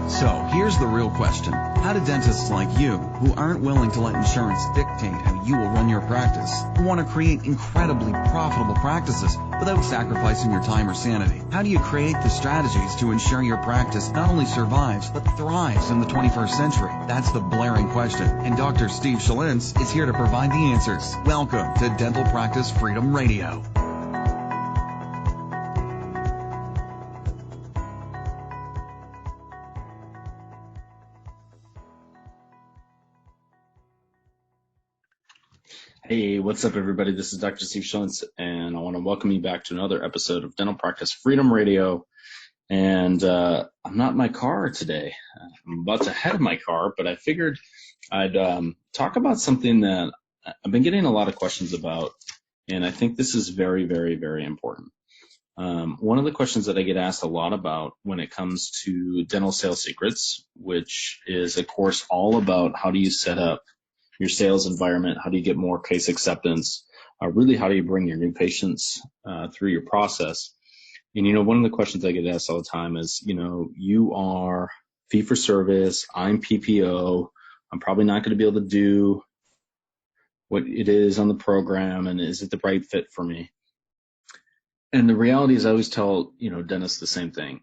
So here's the real question. How do dentists like you, who aren't willing to let insurance dictate how you will run your practice, who want to create incredibly profitable practices without sacrificing your time or sanity, how do you create the strategies to ensure your practice not only survives, but thrives in the 21st century? That's the blaring question. And Dr. Steve Schlintz is here to provide the answers. Welcome to Dental Practice Freedom Radio. Hey, what's up, everybody? This is Dr. Steve Schlintz, and I want to welcome you back to another episode of Dental Practice Freedom Radio. And I'm not in my car today. I'm about to head in my car, but I figured I'd talk about something that I've been getting a lot of questions about, and I think this is very, very, very important. One of the questions that I get asked a lot about when it comes to dental sales secrets, which is, of course, all about how do you set up your sales environment, how do you get more case acceptance, really how do you bring your new patients through your process. And, one of the questions I get asked all the time is, you are fee-for-service, I'm PPO, I'm probably not going to be able to do what it is on the program, and is it the right fit for me? And the reality is I always tell, dentists the same thing.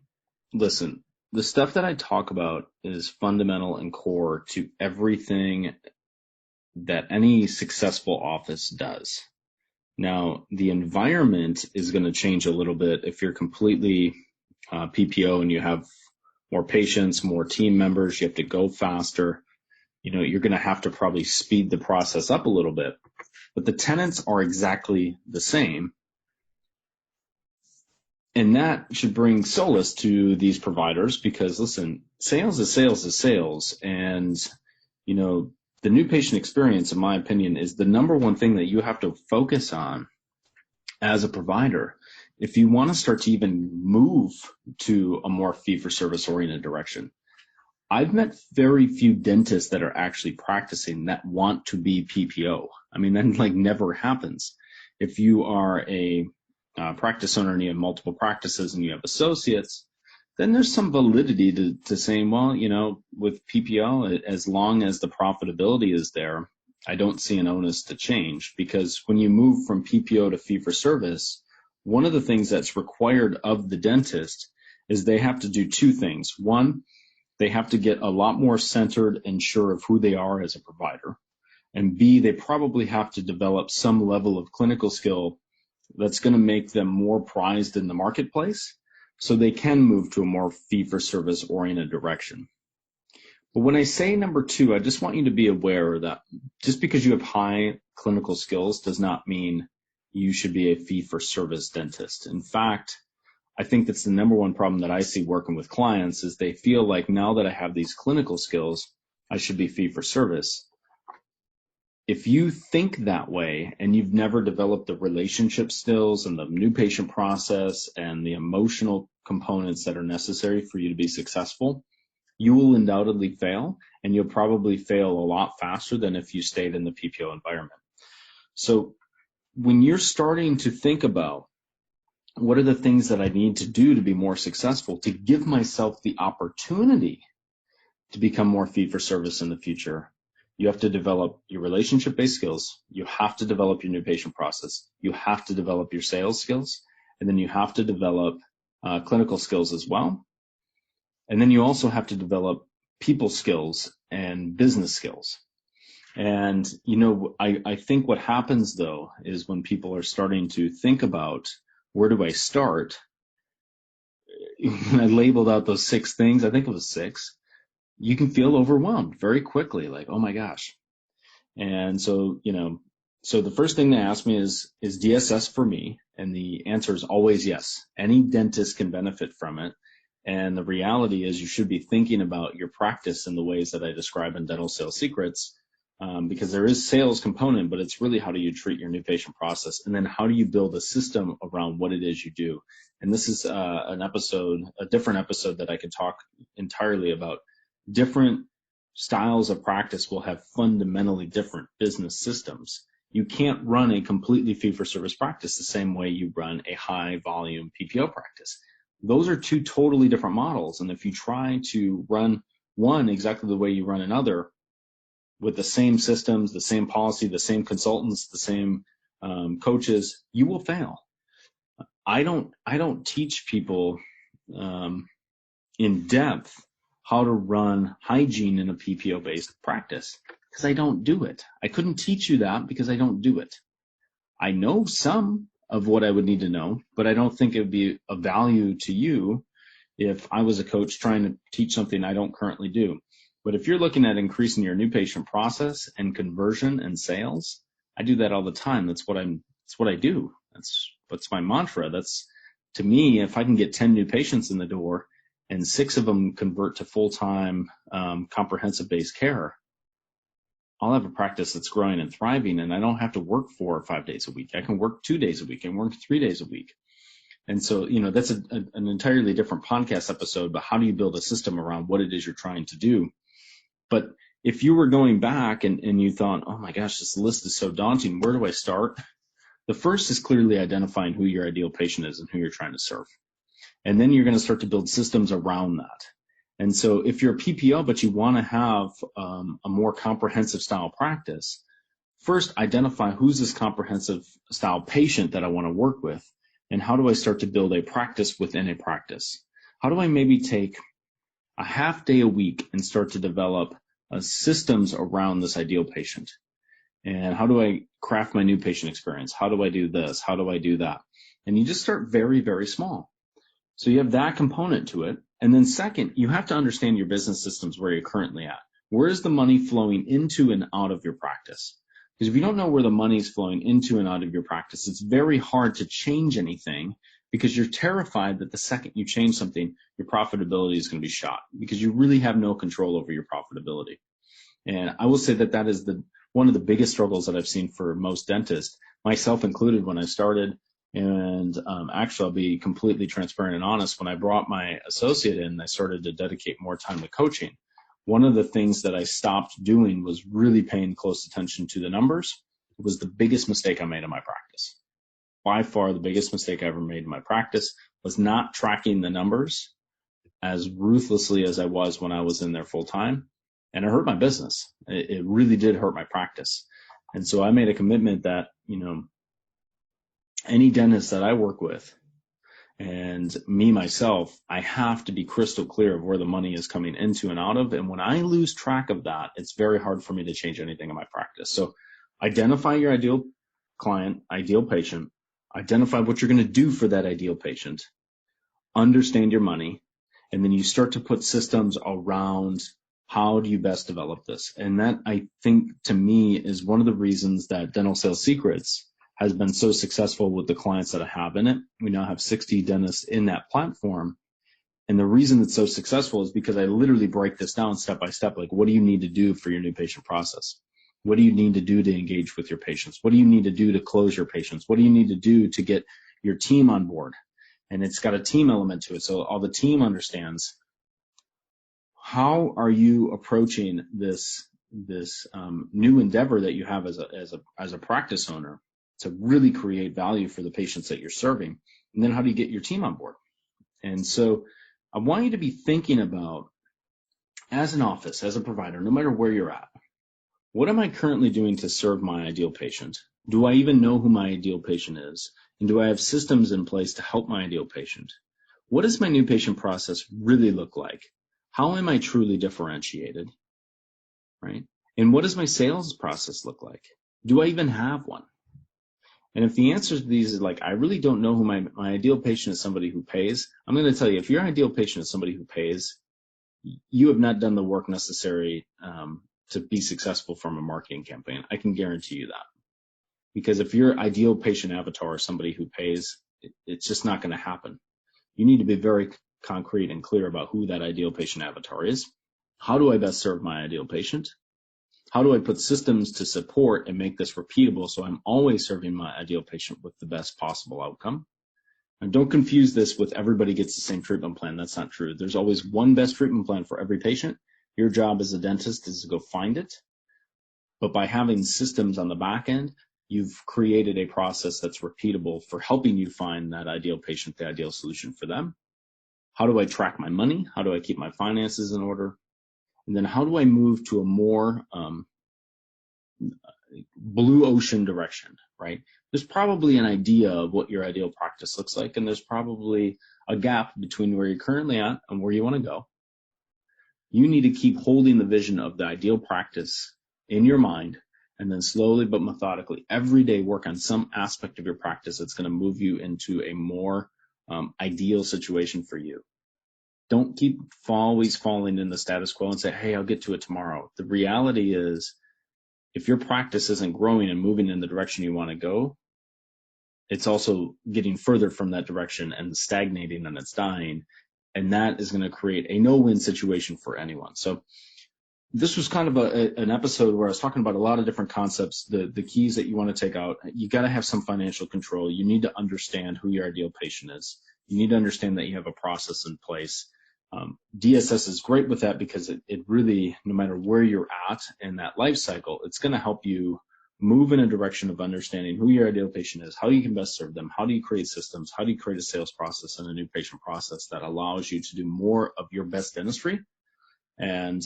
Listen, the stuff that I talk about is fundamental and core to everything that any successful office does. Now, the environment is going to change a little bit if you're completely PPO and you have more patients, more team members, you have to go faster. You're going to have to probably speed the process up a little bit. But the tenets are exactly the same. And that should bring solace to these providers because, listen, sales is sales is sales. And, the new patient experience, in my opinion, is the number one thing that you have to focus on as a provider if you want to start to even move to a more fee-for-service oriented direction. I've met very few dentists that are actually practicing that want to be PPO. I mean, that never happens. If you are a practice owner and you have multiple practices and you have associates, then there's some validity to saying, well, with PPO, as long as the profitability is there, I don't see an onus to change, because when you move from PPO to fee-for-service, one of the things that's required of the dentist is they have to do two things. One, they have to get a lot more centered and sure of who they are as a provider. And B, they probably have to develop some level of clinical skill that's going to make them more prized in the marketplace, so they can move to a more fee-for-service oriented direction. But when I say number two, I just want you to be aware that just because you have high clinical skills does not mean you should be a fee-for-service dentist. In fact, I think that's the number one problem that I see working with clients is they feel like now that I have these clinical skills, I should be fee-for-service. If you think that way and you've never developed the relationship skills and the new patient process and the emotional components that are necessary for you to be successful, you will undoubtedly fail, and you'll probably fail a lot faster than if you stayed in the PPO environment. So when you're starting to think about what are the things that I need to do to be more successful, to give myself the opportunity to become more fee-for-service in the future, you have to develop your relationship-based skills. You have to develop your new patient process. You have to develop your sales skills. And then you have to develop clinical skills as well. And then you also have to develop people skills and business skills. And, I think what happens, though, is when people are starting to think about where do I start, when I labeled out those 6 things, I think it was 6, you can feel overwhelmed very quickly, like, oh my gosh. And so, so the first thing they ask me is DSS for me? And the answer is always yes. Any dentist can benefit from it. And the reality is you should be thinking about your practice in the ways that I describe in Dental Sales Secrets, because there is sales component, but it's really how do you treat your new patient process? And then how do you build a system around what it is you do? And this is a different episode that I could talk entirely about. Different styles of practice will have fundamentally different business systems. You can't run a completely fee-for-service practice the same way you run a high-volume PPO practice. Those are two totally different models. And if you try to run one exactly the way you run another, with the same systems, the same policy, the same consultants, the same coaches, you will fail. I don't teach people in depth how to run hygiene in a PPO-based practice because I don't do it. I couldn't teach you that because I don't do it. I know some of what I would need to know, but I don't think it would be of value to you if I was a coach trying to teach something I don't currently do. But if you're looking at increasing your new patient process and conversion and sales, I do that all the time. That's what I do. That's my mantra. That's, to me, if I can get 10 new patients in the door and 6 of them convert to full-time comprehensive based care, I'll have a practice that's growing and thriving, and I don't have to work 4 or 5 days a week. I can work 2 days a week and work 3 days a week. And so, that's an entirely different podcast episode, but how do you build a system around what it is you're trying to do? But if you were going back and you thought, oh my gosh, this list is so daunting, where do I start? The first is clearly identifying who your ideal patient is and who you're trying to serve. And then you're going to start to build systems around that. And so if you're a PPO, but you want to have a more comprehensive style practice, first identify who's this comprehensive style patient that I want to work with. And how do I start to build a practice within a practice? How do I maybe take a half day a week and start to develop systems around this ideal patient? And how do I craft my new patient experience? How do I do this? How do I do that? And you just start very, very small. So you have that component to it. And then second, you have to understand your business systems where you're currently at. Where is the money flowing into and out of your practice? Because if you don't know where the money is flowing into and out of your practice, it's very hard to change anything because you're terrified that the second you change something, your profitability is going to be shot because you really have no control over your profitability. And I will say that that is one of the biggest struggles that I've seen for most dentists, myself included when I started. And actually, I'll be completely transparent and honest. When I brought my associate in, I started to dedicate more time to coaching. One of the things that I stopped doing was really paying close attention to the numbers. It was the biggest mistake I made in my practice. By far, the biggest mistake I ever made in my practice was not tracking the numbers as ruthlessly as I was when I was in there full time. And it hurt my business. It really did hurt my practice. And so I made a commitment that, any dentist that I work with and me, myself, I have to be crystal clear of where the money is coming into and out of. And when I lose track of that, it's very hard for me to change anything in my practice. So identify your ideal client, ideal patient, identify what you're going to do for that ideal patient, understand your money, and then you start to put systems around how do you best develop this. And that, I think, to me, is one of the reasons that Dental Sales Secrets has been so successful with the clients that I have in it. We now have 60 dentists in that platform. And the reason it's so successful is because I literally break this down step by step. Like, what do you need to do for your new patient process? What do you need to do to engage with your patients? What do you need to do to close your patients? What do you need to do to get your team on board? And it's got a team element to it. So all the team understands, how are you approaching this new endeavor that you have as a practice owner to really create value for the patients that you're serving? And then how do you get your team on board? And so I want you to be thinking about, as an office, as a provider, no matter where you're at, what am I currently doing to serve my ideal patient? Do I even know who my ideal patient is? And do I have systems in place to help my ideal patient? What does my new patient process really look like? How am I truly differentiated? Right? And what does my sales process look like? Do I even have one? And if the answer to these is like, I really don't know who my ideal patient is, somebody who pays, I'm going to tell you, if your ideal patient is somebody who pays, you have not done the work necessary to be successful from a marketing campaign. I can guarantee you that. Because if your ideal patient avatar is somebody who pays, it's just not going to happen. You need to be very concrete and clear about who that ideal patient avatar is. How do I best serve my ideal patient? How do I put systems to support and make this repeatable so I'm always serving my ideal patient with the best possible outcome? And don't confuse this with everybody gets the same treatment plan. That's not true. There's always one best treatment plan for every patient. Your job as a dentist is to go find it. But by having systems on the back end, you've created a process that's repeatable for helping you find that ideal patient, the ideal solution for them. How do I track my money? How do I keep my finances in order? And then how do I move to a more blue ocean direction, right? There's probably an idea of what your ideal practice looks like, and there's probably a gap between where you're currently at and where you want to go. You need to keep holding the vision of the ideal practice in your mind, and then slowly but methodically every day work on some aspect of your practice that's going to move you into a more ideal situation for you. Don't keep always falling in the status quo and say, hey, I'll get to it tomorrow. The reality is, if your practice isn't growing and moving in the direction you want to go, it's also getting further from that direction and stagnating, and it's dying. And that is going to create a no-win situation for anyone. So this was kind of an episode where I was talking about a lot of different concepts, the keys that you want to take out. You got to have some financial control. You need to understand who your ideal patient is. You need to understand that you have a process in place. DSS is great with that because it really, no matter where you're at in that life cycle, it's going to help you move in a direction of understanding who your ideal patient is, how you can best serve them, how do you create systems, how do you create a sales process and a new patient process that allows you to do more of your best dentistry. And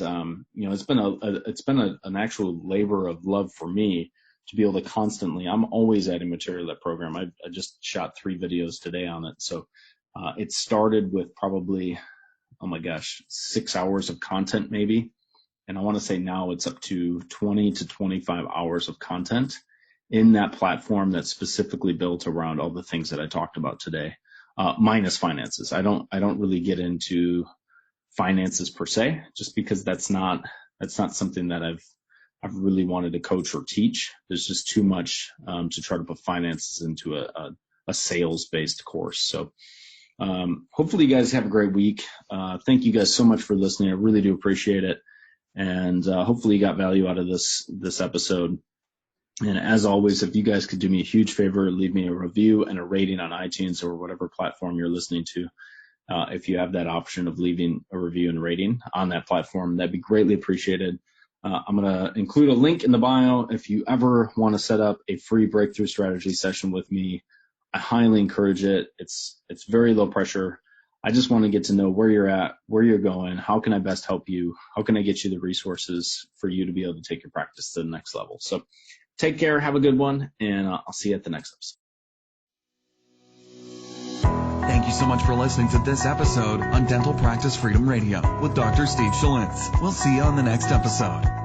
it's been an actual labor of love for me to be able to constantly, I'm always adding material to that program. I just shot 3 videos today on it. So it started with probably, 6 hours of content maybe. And I want to say now it's up to 20 to 25 hours of content in that platform that's specifically built around all the things that I talked about today, minus finances. I don't really get into finances per se, just because that's not something that I've really wanted to coach or teach. There's just too much to try to put finances into a sales-based course. So hopefully you guys have a great week. Thank you guys so much for listening. I really do appreciate it. And hopefully you got value out of this episode. And as always, if you guys could do me a huge favor, leave me a review and a rating on iTunes or whatever platform you're listening to. If you have that option of leaving a review and rating on that platform, that'd be greatly appreciated. I'm going to include a link in the bio. If you ever want to set up a free breakthrough strategy session with me, I highly encourage it. It's very low pressure. I just want to get to know where you're at, where you're going. How can I best help you? How can I get you the resources for you to be able to take your practice to the next level? So take care. Have a good one. And I'll see you at the next episode. Thank you so much for listening to this episode on Dental Practice Freedom Radio with Dr. Steve Schlitz. We'll see you on the next episode.